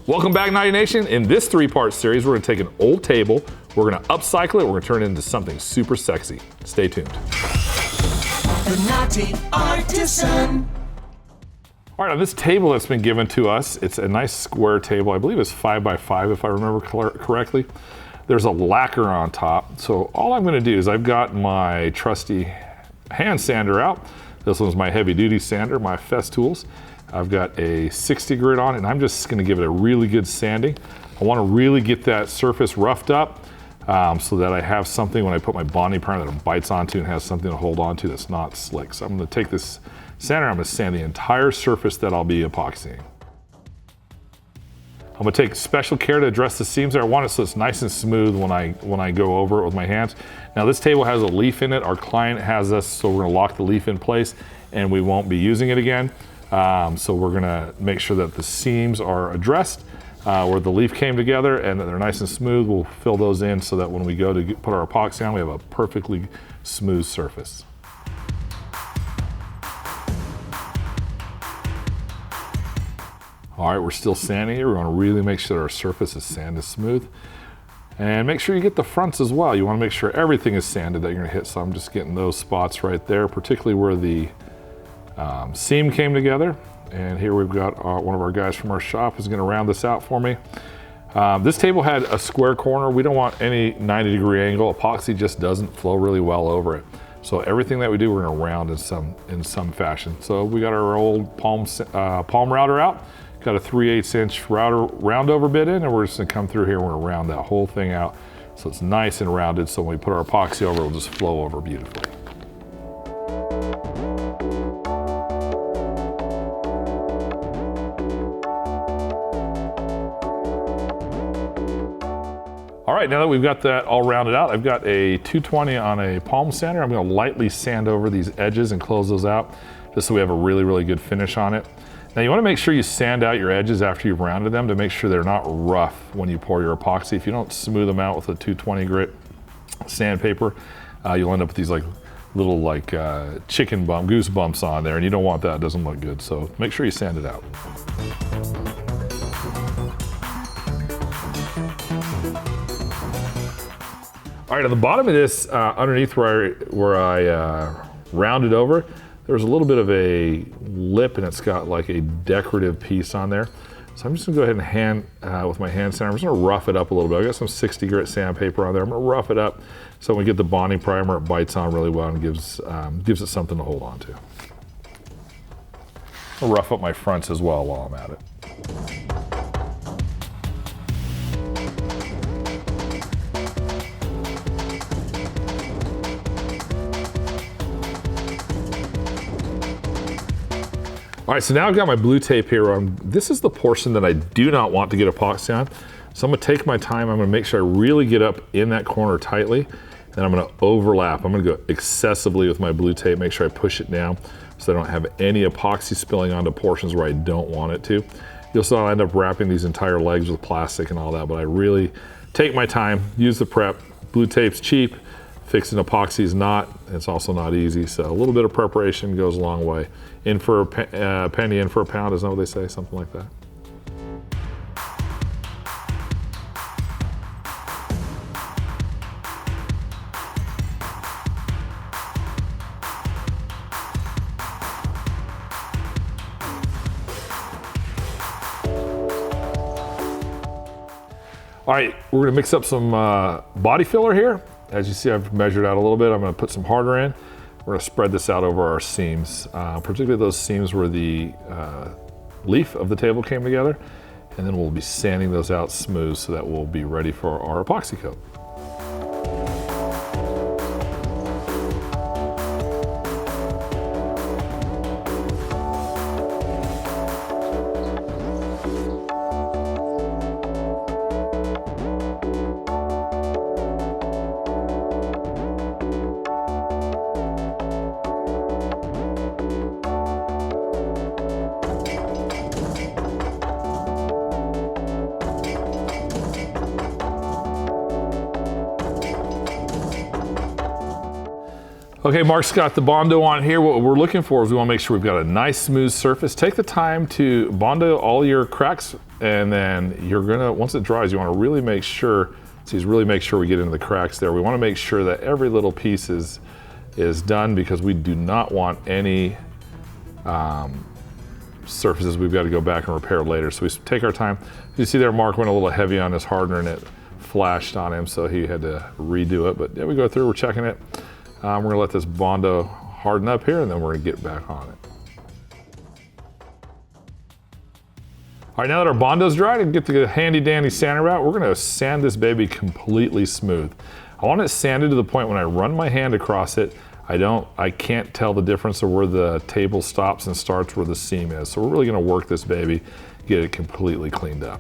Welcome back, Knotty Nation. In this three-part series, we're gonna take an old table, we're gonna upcycle it, we're gonna turn it into something super sexy. Stay tuned. The Knotty Artisan. All right, on this table that's been given to us, it's a nice square table. I believe it's 5 by 5 if I remember correctly. There's a lacquer on top. So all I'm gonna do is I've got my trusty hand sander out. This one's my heavy duty sander, my Festools. I've got a 60 grit on it, and I'm just gonna give it a really good sanding. I wanna really get that surface roughed up so that I have something when I put my bonding primer that it bites onto and has something to hold onto that's not slick. So I'm gonna take this sander, I'm gonna sand the entire surface that I'll be epoxying. I'm gonna take special care to address the seams there. I want it so it's nice and smooth when I go over it with my hands. Now this table has a leaf in it. Our client has this, so we're gonna lock the leaf in place and we won't be using it again. So we're gonna make sure that the seams are addressed where the leaf came together and that they're nice and smooth. We'll fill those in so that when we go to put our epoxy on, we have a perfectly smooth surface. All right, we're still sanding here. We wanna really make sure that our surface is sanded smooth. And make sure you get the fronts as well. You wanna make sure everything is sanded that you're gonna hit. So I'm just getting those spots right there, particularly where the seam came together. And here we've got one of our guys from our shop is gonna round this out for me. This table had a square corner. We don't want any 90-degree angle. Epoxy just doesn't flow really well over it. So everything that we do, we're gonna round in some fashion. So we got our old palm router out. Got a 3/8 inch round over bit in, and we're just gonna come through here and we're gonna round that whole thing out so it's nice and rounded, so when we put our epoxy over, it'll just flow over beautifully. All right, now that we've got that all rounded out, I've got a 220 on a palm sander. I'm gonna lightly sand over these edges and close those out just so we have a really, really good finish on it. Now you wanna make sure you sand out your edges after you've rounded them to make sure they're not rough when you pour your epoxy. If you don't smooth them out with a 220 grit sandpaper, you'll end up with these little chicken goose bumps on there, and you don't want that, it doesn't look good. So make sure you sand it out. All right, at the bottom of this, underneath where I rounded over, there's a little bit of a lip and it's got like a decorative piece on there. So I'm just gonna go ahead and with my hand sander, I'm just gonna rough it up a little bit. I got some 60 grit sandpaper on there. I'm gonna rough it up so when we get the bonding primer, it bites on really well and gives it something to hold on to. I'll rough up my fronts as well while I'm at it. All right, so now I've got my blue tape here on. This is the portion that I do not want to get epoxy on. So I'm gonna take my time, I'm gonna make sure I really get up in that corner tightly, and I'm gonna overlap. I'm gonna go excessively with my blue tape, make sure I push it down so I don't have any epoxy spilling onto portions where I don't want it to. You'll still end up wrapping these entire legs with plastic and all that, but I really take my time, use the prep. Blue tape's cheap, fixing epoxy is not. It's also not easy, so a little bit of preparation goes a long way. In for a penny, in for a pound, isn't that what they say? Something like that. All right, we're gonna mix up some body filler here. As you see, I've measured out a little bit. I'm gonna put some harder in. We're gonna spread this out over our seams, particularly those seams where the leaf of the table came together, and then we'll be sanding those out smooth so that we'll be ready for our epoxy coat. Okay, Mark's got the Bondo on here. What we're looking for is we want to make sure we've got a nice smooth surface. Take the time to Bondo all your cracks, and then you're gonna, once it dries, you want to really make sure, really make sure we get into the cracks there. We want to make sure that every little piece is done, because we do not want any surfaces we've got to go back and repair later. So we take our time. You see there, Mark went a little heavy on his hardener and it flashed on him, so he had to redo it. But yeah, we go through, we're checking it. We're gonna let this Bondo harden up here, and then we're gonna get back on it. All right, now that our Bondo's dried and get the handy dandy sander out, we're gonna sand this baby completely smooth. I want it sanded to the point when I run my hand across it, I can't tell the difference of where the table stops and starts where the seam is. So we're really gonna work this baby, get it completely cleaned up.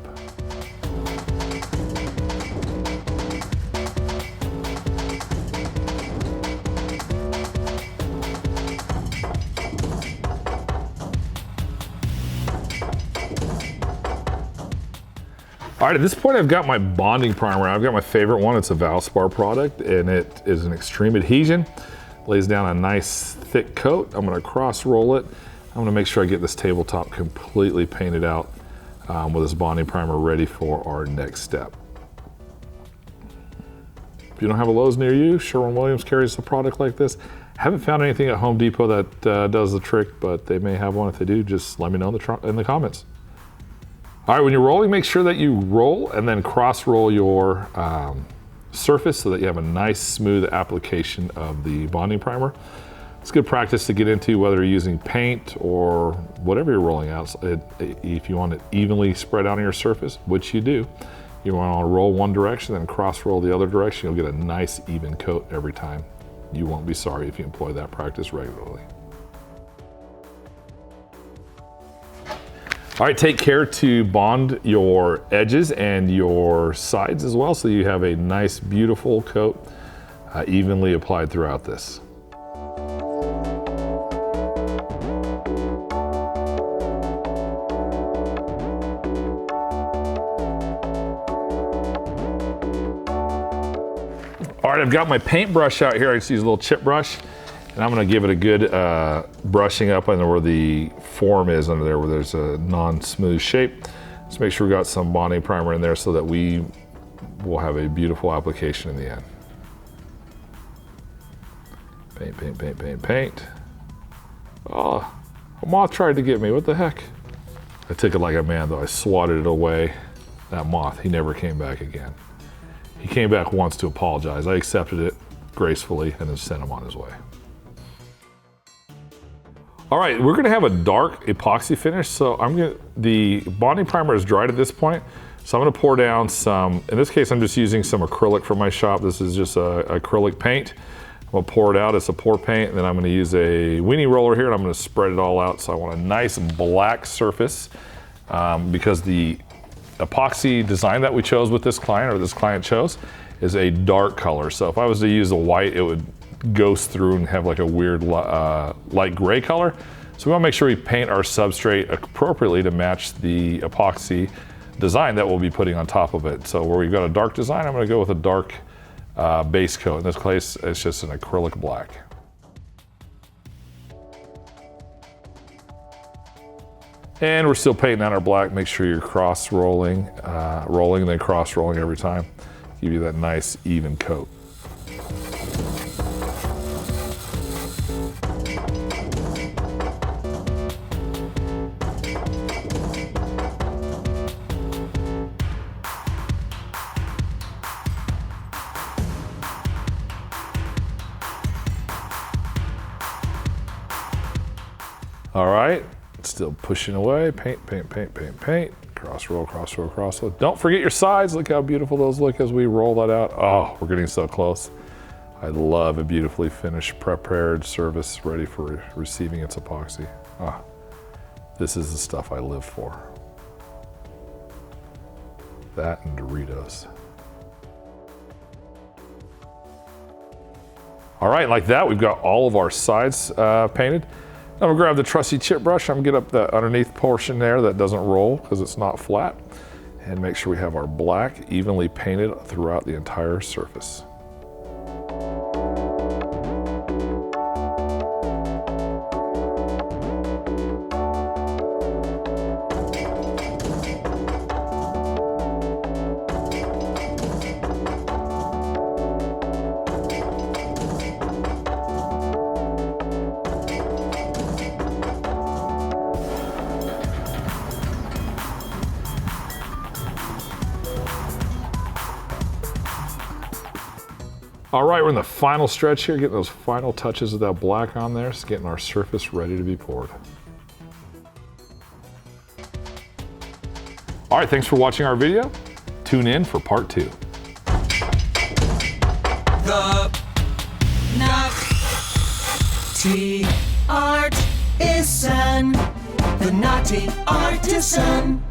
All right, at this point I've got my bonding primer. I've got my favorite one. It's a Valspar product, and it is an extreme adhesion. Lays down a nice thick coat. I'm gonna cross roll it. I'm gonna make sure I get this tabletop completely painted out with this bonding primer ready for our next step. If you don't have a Lowe's near you, Sherwin-Williams carries a product like this. Haven't found anything at Home Depot that does the trick, but they may have one. If they do, just let me know in the comments. All right, when you're rolling, make sure that you roll and then cross roll your surface so that you have a nice smooth application of the bonding primer. It's good practice to get into, whether you're using paint or whatever you're rolling out. If you want it evenly spread out on your surface, which you do, you want to roll one direction, then cross roll the other direction. You'll get a nice even coat every time. You won't be sorry if you employ that practice regularly. All right, take care to bond your edges and your sides as well, so you have a nice, beautiful coat evenly applied throughout this. All right, I've got my paintbrush out here. I just use a little chip brush, and I'm gonna give it a good brushing up under where the form is under there, where there's a non-smooth shape. Just make sure we got some bonding primer in there so that we will have a beautiful application in the end. Paint, paint, paint, paint, paint. Oh, a moth tried to get me, what the heck? I took it like a man though, I swatted it away. That moth, he never came back again. He came back once to apologize. I accepted it gracefully and then sent him on his way. All right, we're gonna have a dark epoxy finish. So the bonding primer is dried at this point. So I'm gonna pour down some, in this case, I'm just using some acrylic from my shop. This is just acrylic paint. I'm gonna pour it out, it's a pour paint, and then I'm gonna use a weenie roller here and I'm gonna spread it all out. So I want a nice black surface because the epoxy design that we chose with this client, or this client chose, is a dark color. So if I was to use a white, it would ghost through and have like a weird light gray color. So we want to make sure we paint our substrate appropriately to match the epoxy design that we'll be putting on top of it. So where we've got a dark design, I'm going to go with a dark base coat. In this case, it's just an acrylic black. And we're still painting on our black. Make sure you're cross rolling, rolling and then cross rolling every time. Give you that nice even coat. All right, still pushing away. Paint, paint, paint, paint, paint. Cross roll, cross roll, cross roll. Don't forget your sides. Look how beautiful those look as we roll that out. Oh, we're getting so close. I love a beautifully finished, prepared surface ready for receiving its epoxy. Ah, this is the stuff I live for. That and Doritos. All right, like that, we've got all of our sides painted. I'm gonna grab the trusty chip brush. I'm gonna get up the underneath portion there that doesn't roll because it's not flat, and make sure we have our black evenly painted throughout the entire surface. All right, we're in the final stretch here, getting those final touches of that black on there, just getting our surface ready to be poured. All right, thanks for watching our video. Tune in for part 2. The Knotty Artisan. The Knotty Artisan.